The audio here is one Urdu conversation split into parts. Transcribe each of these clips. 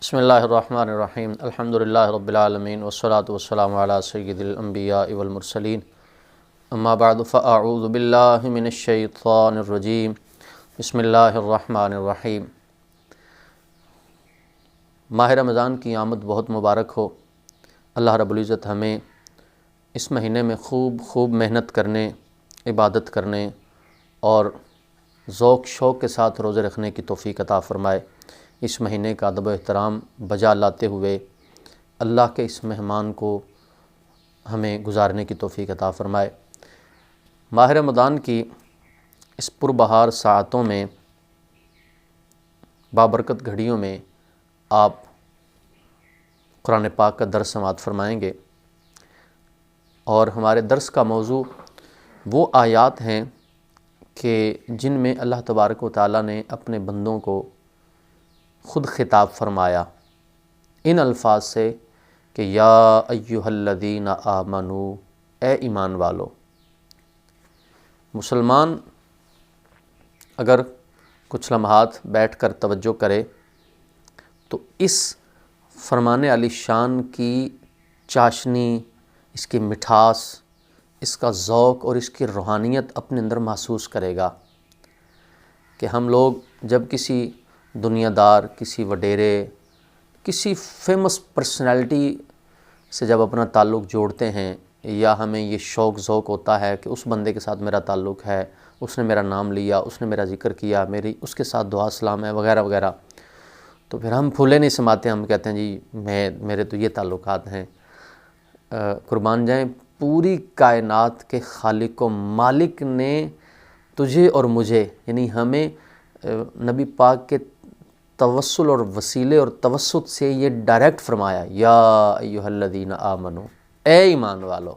بسم اللہ الرحمن الرحیم الحمدللہ رب العالمین والصلاة والسلام علی سید الانبیاء والمرسلین اما بعد فاعوذ باللہ من الشیطان الرجیم بسم اللہ الرحمن الرحیم۔ ماہ رمضان کی آمد بہت مبارک ہو۔ اللہ رب العزت ہمیں اس مہینے میں خوب محنت کرنے، عبادت کرنے اور ذوق شوق کے ساتھ روزے رکھنے کی توفیق عطا فرمائے۔ اس مہینے کا ادب و احترام بجا لاتے ہوئے اللہ کے اس مہمان کو ہمیں گزارنے کی توفیق عطا فرمائے۔ ماہ رمضان کی اس پربہار ساعتوں میں، بابرکت گھڑیوں میں آپ قرآن پاک کا درس سماعت فرمائیں گے، اور ہمارے درس کا موضوع وہ آیات ہیں کہ جن میں اللہ تبارک و تعالیٰ نے اپنے بندوں کو خود خطاب فرمایا ان الفاظ سے کہ یا ایھا الذین آمنو، اے ایمان والو۔ مسلمان اگر کچھ لمحات بیٹھ کر توجہ کرے تو اس فرمان علی شان کی چاشنی، اس کی مٹھاس، اس کا ذوق اور اس کی روحانیت اپنے اندر محسوس کرے گا کہ ہم لوگ جب کسی دنیا دار، کسی وڈیرے، کسی فیمس پرسنالٹی سے جب اپنا تعلق جوڑتے ہیں، یا ہمیں یہ شوق ذوق ہوتا ہے کہ اس بندے کے ساتھ میرا تعلق ہے، اس نے میرا نام لیا، اس نے میرا ذکر کیا، میری اس کے ساتھ دعا سلام ہے وغیرہ وغیرہ، تو پھر ہم پھولے نہیں سماتے، ہم کہتے ہیں جی میرے تو یہ تعلقات ہیں۔ قربان جائیں، پوری کائنات کے خالق و مالک نے تجھے اور مجھے، یعنی ہمیں نبی پاک کے توسل اور وسیلے اور توسط سے یہ ڈائریکٹ فرمایا، یا ایھا الذین آمنو، اے ایمان والو۔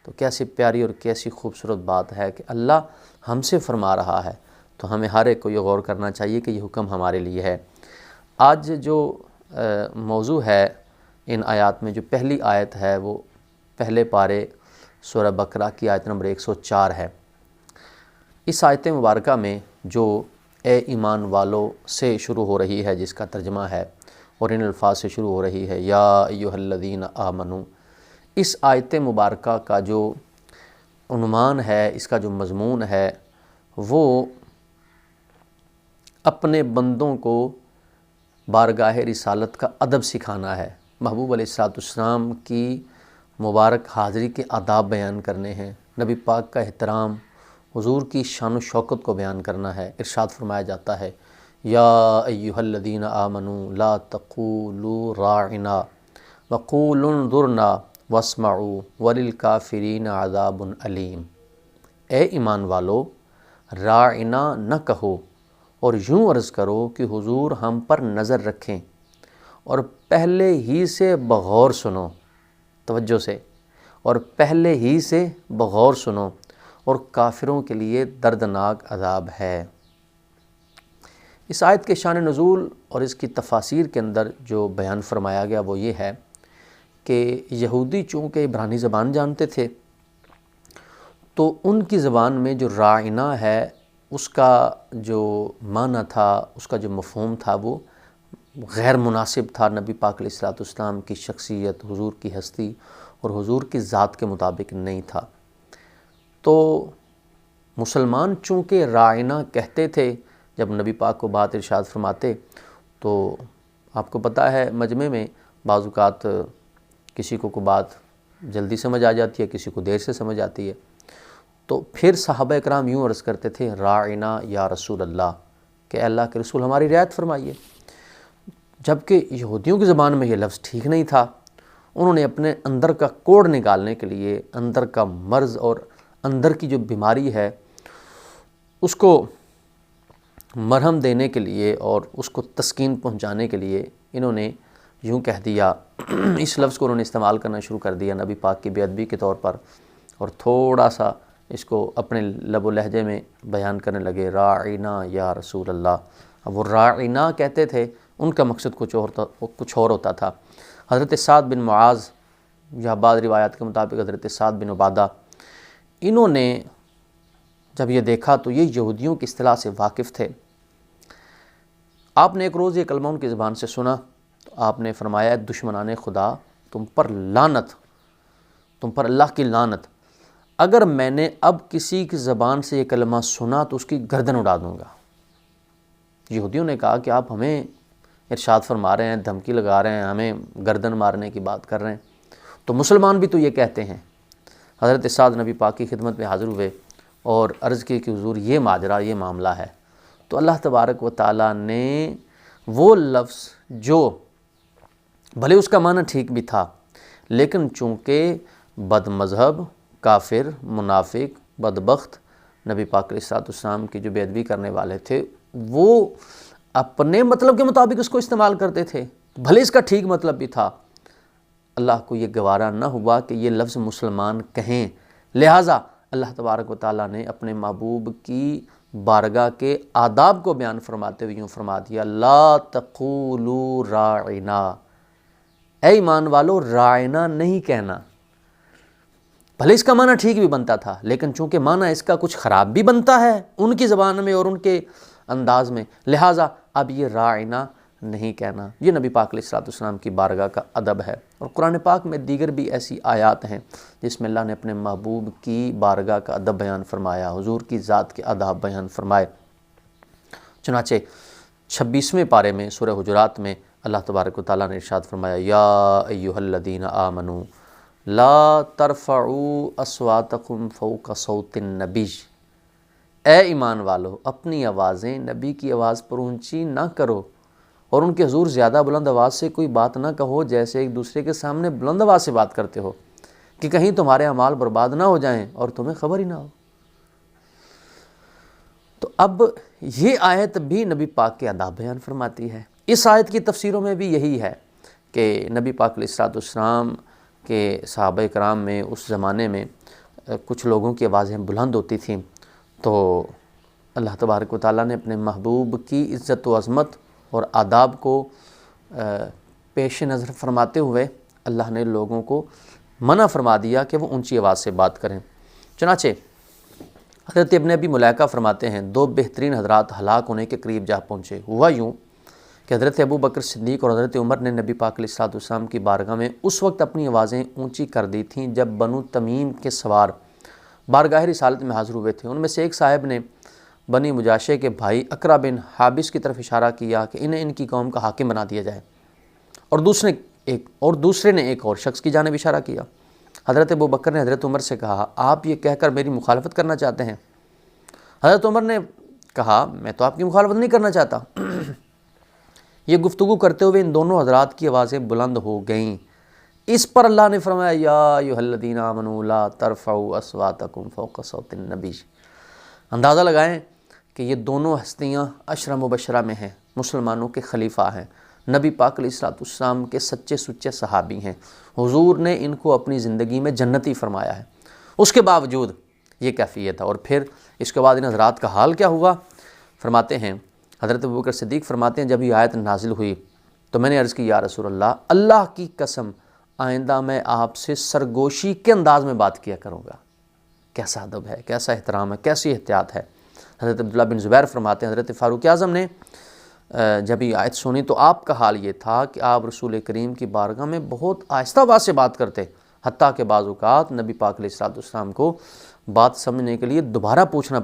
تو کیسی پیاری اور کیسی خوبصورت بات ہے کہ اللہ ہم سے فرما رہا ہے، تو ہمیں ہر ایک کو یہ غور کرنا چاہیے کہ یہ حکم ہمارے لیے ہے۔ آج جو موضوع ہے ان آیات میں، جو پہلی آیت ہے وہ پہلے پارے سورہ بقرہ کی آیت نمبر 104 ہے۔ اس آیت مبارکہ میں جو اے ایمان والو سے شروع ہو رہی ہے، جس کا ترجمہ ہے اور ان الفاظ سے شروع ہو رہی ہے یا ایھا الذین آمنو، اس آیت مبارکہ کا جو عنوان ہے، اس کا جو مضمون ہے، وہ اپنے بندوں کو بارگاہ رسالت کا ادب سکھانا ہے۔ محبوب علیہ السلام کی مبارک حاضری کے آداب بیان کرنے ہیں، نبی پاک کا احترام، حضور کی شان و شوکت کو بیان کرنا ہے۔ ارشاد فرمایا جاتا ہے یا ایھا الذین آمنوا لا تقولوا راعنا وقولوا انظرنا واسمعوا وللکافرین عذاب علیم۔ اے ایمان والو، راعنا نہ کہو اور یوں عرض کرو کہ حضور ہم پر نظر رکھیں، اور پہلے ہی سے بغور سنو، توجہ سے، اور پہلے ہی سے بغور سنو، اور کافروں کے لیے دردناک عذاب ہے۔ اس آیت کے شان نزول اور اس کی تفاسیر کے اندر جو بیان فرمایا گیا وہ یہ ہے کہ یہودی چونکہ عبرانی زبان جانتے تھے، تو ان کی زبان میں جو راعنا ہے، اس کا جو معنی تھا، اس کا جو مفہوم تھا، وہ غیر مناسب تھا، نبی پاک علیہ السلام کی شخصیت، حضور کی ہستی اور حضور کی ذات کے مطابق نہیں تھا۔ تو مسلمان چونکہ راعنا کہتے تھے، جب نبی پاک کو بات ارشاد فرماتے، تو آپ کو پتہ ہے مجمع میں بعض اوقات کسی کو بات جلدی سمجھ آ جاتی ہے، کسی کو دیر سے سمجھ آتی ہے، تو پھر صحابہ اکرام یوں عرض کرتے تھے راعنا یا رسول اللہ، کہ اللہ کے رسول ہماری رعایت فرمائیے۔ جبکہ یہودیوں کی زبان میں یہ لفظ ٹھیک نہیں تھا، انہوں نے اپنے اندر کا کوڑ نکالنے کے لیے، اندر کا مرض اور اندر کی جو بیماری ہے اس کو مرہم دینے کے لیے اور اس کو تسکین پہنچانے کے لیے انہوں نے یوں کہہ دیا، اس لفظ کو انہوں نے استعمال کرنا شروع کر دیا نبی پاک کی بے ادبی کے طور پر، اور تھوڑا سا اس کو اپنے لب و لہجے میں بیان کرنے لگے راعنا یا رسول اللہ۔ اب وہ راعنا کہتے تھے، ان کا مقصد کچھ اور ہوتا تھا۔ حضرت سعد بن معاذ، یا بعض روایات کے مطابق حضرت سعد بن عبادہ، انہوں نے جب یہ دیکھا تو یہ یہودیوں کی اصطلاح سے واقف تھے۔ آپ نے ایک روز یہ کلمہ ان کی زبان سے سنا تو آپ نے فرمایا دشمنان خدا تم پر لعنت، تم پر اللہ کی لعنت، اگر میں نے اب کسی کی زبان سے یہ کلمہ سنا تو اس کی گردن اڑا دوں گا۔ یہودیوں نے کہا کہ آپ ہمیں ارشاد فرما رہے ہیں، دھمکی لگا رہے ہیں، ہمیں گردن مارنے کی بات کر رہے ہیں، تو مسلمان بھی تو یہ کہتے ہیں۔ حضرت سعد نبی پاک کی خدمت میں حاضر ہوئے اور عرض کی کہ حضور یہ ماجرا، یہ معاملہ ہے۔ تو اللہ تبارک و تعالیٰ نے وہ لفظ جو بھلے اس کا معنی ٹھیک بھی تھا، لیکن چونکہ بد مذہب، کافر، منافق، بدبخت نبی پاک علیہ السلام کی جو بے ادبی کرنے والے تھے، وہ اپنے مطلب کے مطابق اس کو استعمال کرتے تھے، بھلے اس کا ٹھیک مطلب بھی تھا۔ اللہ کو یہ گوارا نہ ہوا کہ یہ لفظ مسلمان کہیں، لہٰذا اللہ تبارک و تعالیٰ نے اپنے محبوب کی بارگاہ کے آداب کو بیان فرماتے ہوئے یوں فرما دیا، لا تقولوا راعنا، اے ایمان والو راعنا نہیں کہنا۔ بھلے اس کا معنی ٹھیک بھی بنتا تھا، لیکن چونکہ معنی اس کا کچھ خراب بھی بنتا ہے ان کی زبان میں اور ان کے انداز میں، لہٰذا اب یہ راعنا نہیں کہنا۔ یہ نبی پاک علیہ السلام کی بارگاہ کا ادب ہے۔ اور قرآن پاک میں دیگر بھی ایسی آیات ہیں جس میں اللہ نے اپنے محبوب کی بارگاہ کا ادب بیان فرمایا، حضور کی ذات کے آداب بیان فرمائے۔ چنانچہ 26ویں پارے میں سورہ حجرات میں اللہ تبارک و تعالیٰ نے ارشاد فرمایا، یا ایھا الذین آمنوا لا ترفعوا اصواتکم فوق صوت النبی، اے ایمان والو اپنی آوازیں نبی کی آواز پر اونچی نہ کرو، اور ان کے حضور زیادہ بلند آواز سے کوئی بات نہ کہو جیسے ایک دوسرے کے سامنے بلند آواز سے بات کرتے ہو، کہ کہیں تمہارے اعمال برباد نہ ہو جائیں اور تمہیں خبر ہی نہ ہو۔ تو اب یہ آیت بھی نبی پاک کے آداب بیان فرماتی ہے۔ اس آیت کی تفسیروں میں بھی یہی ہے کہ نبی پاک علیہ السلام کے صحابہ کرام میں اس زمانے میں کچھ لوگوں کی آوازیں بلند ہوتی تھیں، تو اللہ تبارک و تعالیٰ نے اپنے محبوب کی عزت و عظمت اور آداب کو پیش نظر فرماتے ہوئے اللہ نے لوگوں کو منع فرما دیا کہ وہ اونچی آواز سے بات کریں۔ چنانچہ حضرت ابن ابی ملیکہ فرماتے ہیں، دو بہترین حضرات ہلاک ہونے کے قریب جا پہنچے۔ ہوا یوں کہ حضرت ابو بکر صدیق اور حضرت عمر نے نبی پاک علیہ السلام کی بارگاہ میں اس وقت اپنی آوازیں اونچی کر دی تھیں جب بنو تمیم کے سوار بارگاہ رسالت میں حاضر ہوئے تھے۔ ان میں سے ایک صاحب نے بنی مجاشے کے بھائی اقرا بن حابس کی طرف اشارہ کیا کہ انہیں ان کی قوم کا حاکم بنا دیا جائے، اور دوسرے نے ایک اور شخص کی جانب اشارہ کیا۔ حضرت ابو بکر نے حضرت عمر سے کہا، آپ یہ کہہ کر میری مخالفت کرنا چاہتے ہیں؟ حضرت عمر نے کہا، میں تو آپ کی مخالفت نہیں کرنا چاہتا۔ یہ گفتگو کرتے ہوئے ان دونوں حضرات کی آوازیں بلند ہو گئیں۔ اس پر اللہ نے فرمایا، یا ایھا الذین آمنوا لا ترفعوا اصواتکم فوق صوت النبی۔ اندازہ لگائیں کہ یہ دونوں ہستیاں عشرہ مبشرہ میں ہیں، مسلمانوں کے خلیفہ ہیں، نبی پاک علیہ السلام کے سچے سچے صحابی ہیں، حضور نے ان کو اپنی زندگی میں جنتی فرمایا ہے، اس کے باوجود یہ کیفیت ہے۔ اور پھر اس کے بعد ان حضرات کا حال کیا ہوا؟ فرماتے ہیں حضرت ابوبکر صدیق فرماتے ہیں، جب یہ آیت نازل ہوئی تو میں نے عرض کی، یا رسول اللہ، اللہ کی قسم آئندہ میں آپ سے سرگوشی کے انداز میں بات کیا کروں گا۔ کیسا ادب ہے، کیسا احترام ہے، کیسی احتیاط ہے۔ حضرت عبداللہ بن زبیر فرماتے ہیں، حضرت فاروق اعظم نے جب یہ آیت سنی تو آپ کا حال یہ تھا کہ آپ رسول کریم کی بارگاہ میں بہت آہستہ آواز سے بات کرتے، حتیٰ کہ بعض اوقات نبی پاک علیہ السلام کو بات سمجھنے کے لیے دوبارہ پوچھنا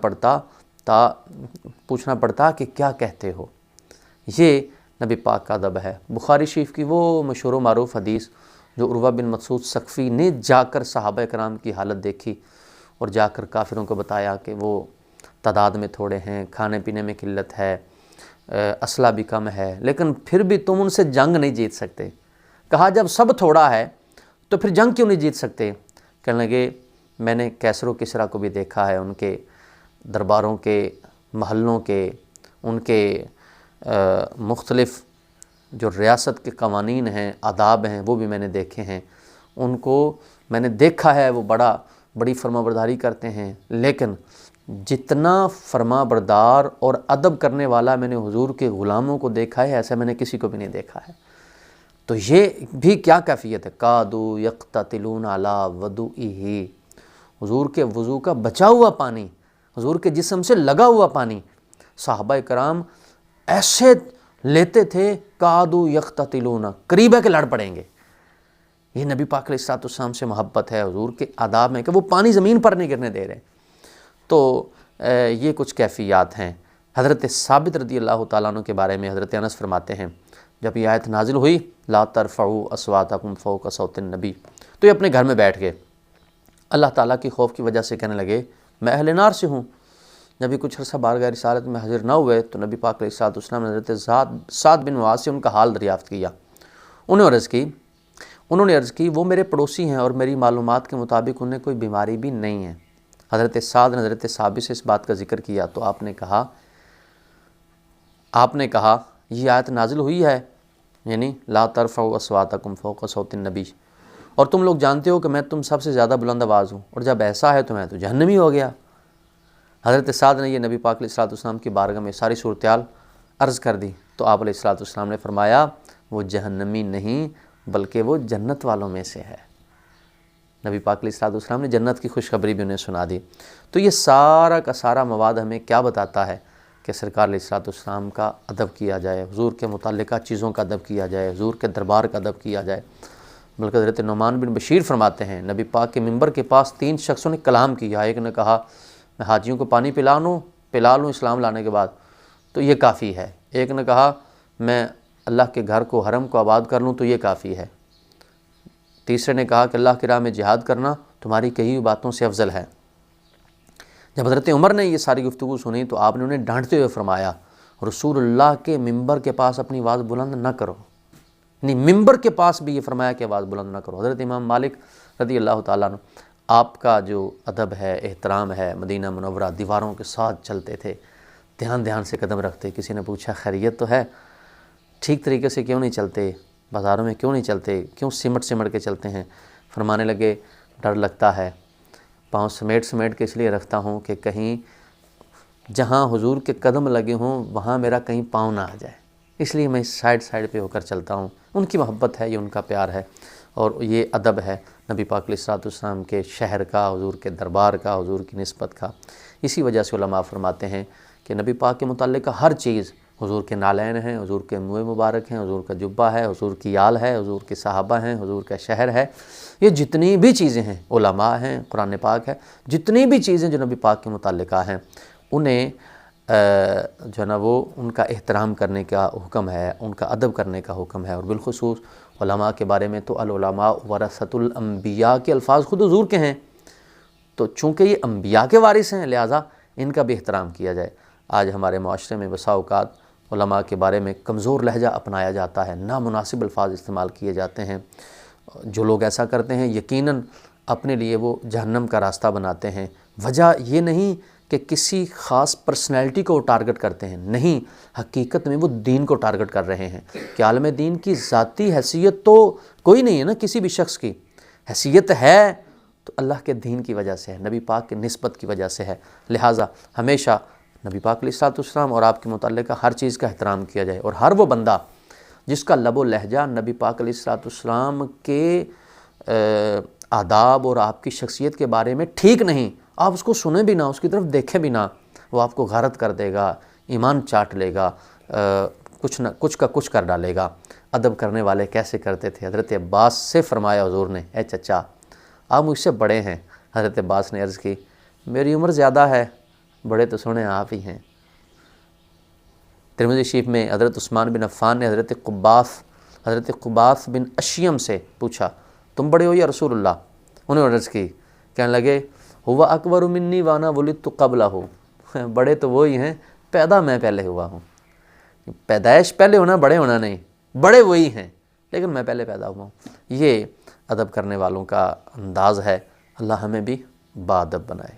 پڑتا کہ کیا کہتے ہو۔ یہ نبی پاک کا ادب ہے۔ بخاری شریف کی وہ مشہور و معروف حدیث جو عروہ بن مسعود ثقفی نے جا کر صحابہ کرام کی حالت دیکھی اور جا کر کافروں کو بتایا کہ وہ تعداد میں تھوڑے ہیں، کھانے پینے میں قلت ہے، اسلحہ بھی کم ہے، لیکن پھر بھی تم ان سے جنگ نہیں جیت سکتے۔ کہا جب سب تھوڑا ہے تو پھر جنگ کیوں نہیں جیت سکتے؟ کہنے لگے میں نے کیسر و کسریٰ کو بھی دیکھا ہے، ان کے درباروں کے، محلوں کے، ان کے مختلف جو ریاست کے قوانین ہیں، آداب ہیں، وہ بھی میں نے دیکھے ہیں، ان کو میں نے دیکھا ہے، وہ بڑی فرما برداری کرتے ہیں، لیکن جتنا فرما بردار اور ادب کرنے والا میں نے حضور کے غلاموں کو دیکھا ہے، ایسا میں نے کسی کو بھی نہیں دیکھا ہے۔ تو یہ بھی کیا کیفیت ہے، کادوا یقتتلون علی وضوئہ، حضور کے وضو کا بچا ہوا پانی، حضور کے جسم سے لگا ہوا پانی، صحابہ کرام ایسے لیتے تھے کادو یقتتلون، قریب ہے کہ لڑ پڑیں گے۔ یہ نبی پاک علیہ الصلوۃ والسلام سے محبت ہے، حضور کے آداب میں کہ وہ پانی زمین پر نہیں گرنے دے رہے۔ تو یہ کچھ کیفیات ہیں۔ حضرت ثابت رضی اللہ تعالیٰ عنہ کے بارے میں حضرت انس فرماتے ہیں جب یہ آیت نازل ہوئی لا ترفعوا اصواتکم فوق صوت النبی، تو یہ اپنے گھر میں بیٹھ گئے، اللہ تعالیٰ کی خوف کی وجہ سے کہنے لگے میں اہل نار سے ہوں۔ جب یہ کچھ عرصہ بارگاہ رسالت میں حاضر نہ ہوئے تو نبی پاک علیہ الصلوۃ والسلام نے حضرت سعد بن معاذ سے ان کا حال دریافت کیا۔ انہوں نے عرض کی وہ میرے پڑوسی ہیں اور میری معلومات کے مطابق انہیں کوئی بیماری بھی نہیں ہے۔ حضرت سعد نے حضرت ثابت سے اس بات کا ذکر کیا تو آپ نے کہا یہ آیت نازل ہوئی ہے، یعنی لا ترفعوا اصواتکم فوق صوت النبی، اور تم لوگ جانتے ہو کہ میں تم سب سے زیادہ بلند آواز ہوں، اور جب ایسا ہے تو میں تو جہنمی ہو گیا۔ حضرت سعد نے یہ نبی پاک علیہ الصلوۃ والسلام کی بارگاہ میں ساری صورتحال عرض کر دی تو آپ علیہ الصلوۃ والسلام نے فرمایا وہ جہنمی نہیں بلکہ وہ جنت والوں میں سے ہے۔ نبی پاک علیہ الصلوۃ والسلام نے جنت کی خوشخبری بھی انہیں سنا دی۔ تو یہ سارا کا سارا مواد ہمیں کیا بتاتا ہے کہ سرکار علیہ الصلوۃ والسلام کا ادب کیا جائے، حضور کے متعلقہ چیزوں کا ادب کیا جائے، حضور کے دربار کا ادب کیا جائے۔ بلکہ حضرت نعمان بن بشیر فرماتے ہیں نبی پاک کے ممبر کے پاس 3 شخصوں نے کلام کیا، ایک نے کہا میں حاجیوں کو پانی پلا لوں اسلام لانے کے بعد تو یہ کافی ہے، ایک نے کہا میں اللہ کے گھر کو حرم کو آباد کر لوں تو یہ کافی ہے، تیسرے نے کہا کہ اللہ کی راہ میں جہاد کرنا تمہاری کہی ہوئی باتوں سے افضل ہے۔ جب حضرت عمر نے یہ ساری گفتگو سنی تو آپ نے انہیں ڈانٹتے ہوئے فرمایا رسول اللہ کے ممبر کے پاس اپنی آواز بلند نہ کرو، یعنی ممبر کے پاس بھی یہ فرمایا کہ آواز بلند نہ کرو۔ حضرت امام مالک رضی اللہ تعالیٰ عنہ، آپ کا جو ادب ہے، احترام ہے، مدینہ منورہ دیواروں کے ساتھ چلتے تھے، دھیان سے قدم رکھتے۔ کسی نے پوچھا خیریت تو ہے، ٹھیک طریقے سے کیوں نہیں چلتے، بازاروں میں کیوں نہیں چلتے، کیوں سمٹ کے چلتے ہیں؟ فرمانے لگے ڈر لگتا ہے، پاؤں سمیٹ کے اس لیے رکھتا ہوں کہ کہیں جہاں حضور کے قدم لگے ہوں وہاں میرا کہیں پاؤں نہ آ جائے، اس لیے میں سائڈ پہ ہو کر چلتا ہوں۔ ان کی محبت ہے، یہ ان کا پیار ہے، اور یہ ادب ہے نبی پاک علیہ الصلوۃ والسلام کے شہر کا، حضور کے دربار کا، حضور کی نسبت کا۔ اسی وجہ سے علماء فرماتے ہیں کہ نبی پاک کے متعلقہ ہر چیز، حضور کے نالین ہیں، حضور کے منہ مبارک ہیں، حضور کا جبہ ہے، حضور کی آل ہے، حضور کے صحابہ ہیں، حضور کا شہر ہے، یہ جتنی بھی چیزیں ہیں، علماء ہیں، قرآن پاک ہے، جتنی بھی چیزیں جو نبی پاک کے متعلقہ ہیں انہیں جو ہے نا وہ ان کا احترام کرنے کا حکم ہے، ان کا ادب کرنے کا حکم ہے۔ اور بالخصوص علماء کے بارے میں تو العلماء ورثۃ الانبیاء کے الفاظ خود حضور کے ہیں، تو چونکہ یہ انبیاء کے وارث ہیں لہٰذا ان کا بھی احترام کیا جائے۔ آج ہمارے معاشرے میں بسا اوقات علماء کے بارے میں کمزور لہجہ اپنایا جاتا ہے، نامناسب الفاظ استعمال کیے جاتے ہیں۔ جو لوگ ایسا کرتے ہیں یقیناً اپنے لیے وہ جہنم کا راستہ بناتے ہیں۔ وجہ یہ نہیں کہ کسی خاص پرسنالٹی کو وہ ٹارگٹ کرتے ہیں، نہیں، حقیقت میں وہ دین کو ٹارگٹ کر رہے ہیں کہ عالم دین کی ذاتی حیثیت تو کوئی نہیں ہے نا، کسی بھی شخص کی حیثیت ہے تو اللہ کے دین کی وجہ سے ہے، نبی پاک کی نسبت کی وجہ سے ہے۔ لہٰذا ہمیشہ نبی پاک علیہ الصلوۃ والسلام اور آپ کے متعلقہ ہر چیز کا احترام کیا جائے، اور ہر وہ بندہ جس کا لب و لہجہ نبی پاک علیہ الصلوۃ والسلام کے آداب اور آپ کی شخصیت کے بارے میں ٹھیک نہیں، آپ اس کو سنیں بھی نہ، اس کی طرف دیکھیں بھی نہ، وہ آپ کو غارت کر دے گا، ایمان چاٹ لے گا، کچھ کا کچھ کر ڈالے گا۔ ادب کرنے والے کیسے کرتے تھے؟ حضرت عباس سے فرمایا حضور نے اے چچا آپ مجھ سے بڑے ہیں۔ حضرت عباس نے عرض کی میری عمر زیادہ ہے، بڑے تو سنے آپ ہی ہیں۔ ترمذی شریف میں حضرت عثمان بن عفان نے حضرت قباس بن اشیم سے پوچھا تم بڑے ہو یا رسول اللہ؟ انہوں نے عرض کی، کہنے لگے ہوا اکبر منی وانا ولدت قبلہ، بڑے تو وہی ہیں، پیدا میں پہلے ہوا ہوں۔ پیدائش پہلے ہونا، بڑے ہونا نہیں، بڑے وہی ہیں لیکن میں پہلے پیدا ہوا ہوں۔ یہ ادب کرنے والوں کا انداز ہے، اللہ ہمیں بھی باادب بنائے۔